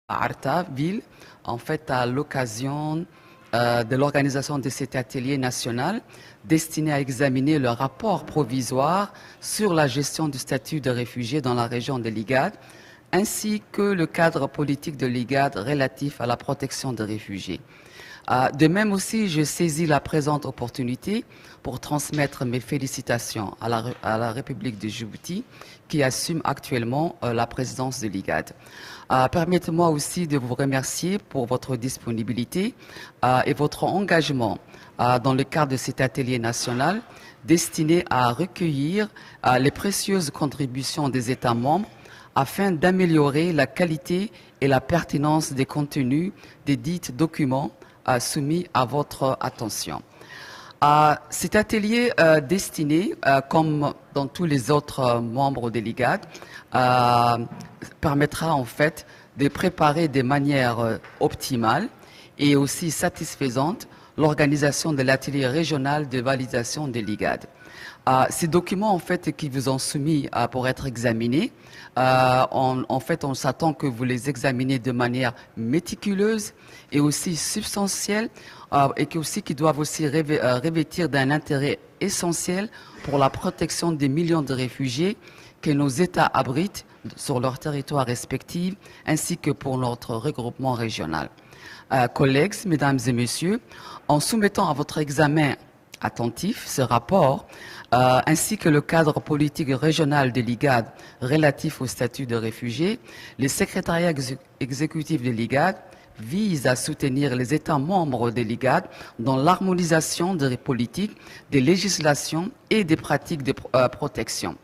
à Artaville, en fait, à l'occasion de l'organisation de cet atelier national destiné à examiner le rapport provisoire sur la gestion du statut de réfugié dans la région de l'IGAD, ainsi que le cadre politique de l'IGAD relatif à la protection des réfugiés. De même aussi, je saisis la présente opportunité pour transmettre mes félicitations à la République de Djibouti qui assume actuellement la présidence de l'IGAD. Permettez-moi aussi de vous remercier pour votre disponibilité et votre engagement dans le cadre de cet atelier national destiné à recueillir les précieuses contributions des États membres afin d'améliorer la qualité et la pertinence des contenus des dits documents soumis à votre attention. Cet atelier destiné, comme dans tous les autres membres de l'IGAD, permettra en fait de préparer de manière optimale et aussi satisfaisante l'organisation de l'atelier régional de validation de l'IGAD. Ces documents en fait qui vous ont soumis pour être examinés, en fait on s'attend que vous les examinez de manière méticuleuse et aussi substantielle et qui doivent aussi revêtir d'un intérêt essentiel pour la protection des millions de réfugiés que nos États abritent sur leur territoire respectif ainsi que pour notre regroupement régional. Collègues, mesdames et messieurs, en soumettant à votre examen attentif ce rapport, ainsi que le cadre politique régional de l'IGAD relatif au statut de réfugié, le secrétariat exécutif de l'IGAD vise à soutenir les États membres de l'IGAD dans l'harmonisation des politiques, des législations et des pratiques de protection.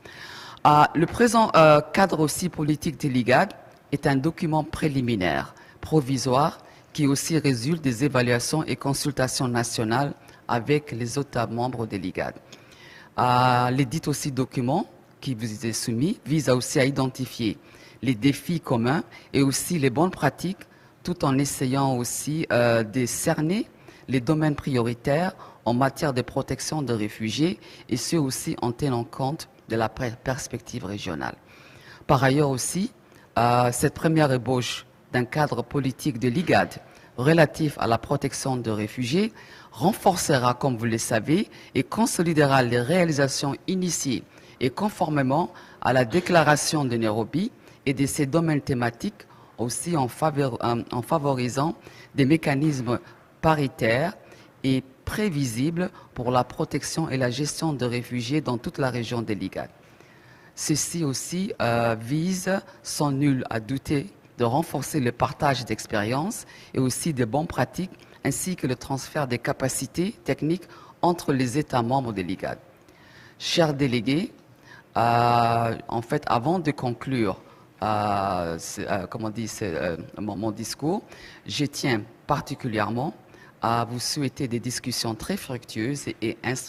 Le présent cadre aussi politique de l'IGAD est un document préliminaire, provisoire, qui aussi résulte des évaluations et consultations nationales avec les États membres de l'IGAD. L'édit aussi document qui vous est soumis vise aussi à identifier les défis communs et aussi les bonnes pratiques, tout en essayant aussi de cerner les domaines prioritaires en matière de protection des réfugiés et ce aussi en tenant compte de la perspective régionale. Par ailleurs aussi, cette première ébauche d'un cadre politique de l'IGAD relatif à la protection des réfugiés renforcera, comme vous le savez, et consolidera les réalisations initiées et conformément à la déclaration de Nairobi et de ses domaines thématiques aussi en favorisant des mécanismes paritaires et prévisibles pour la protection et la gestion des réfugiés dans toute la région de l'IGAD. Ceci aussi vise, sans nul à douter, de renforcer le partage d'expériences et aussi de bonnes pratiques, ainsi que le transfert des capacités techniques entre les États membres de l'IGAD. Chers délégués, en fait, avant de conclure mon discours, je tiens particulièrement à vous souhaiter des discussions très fructueuses et instructives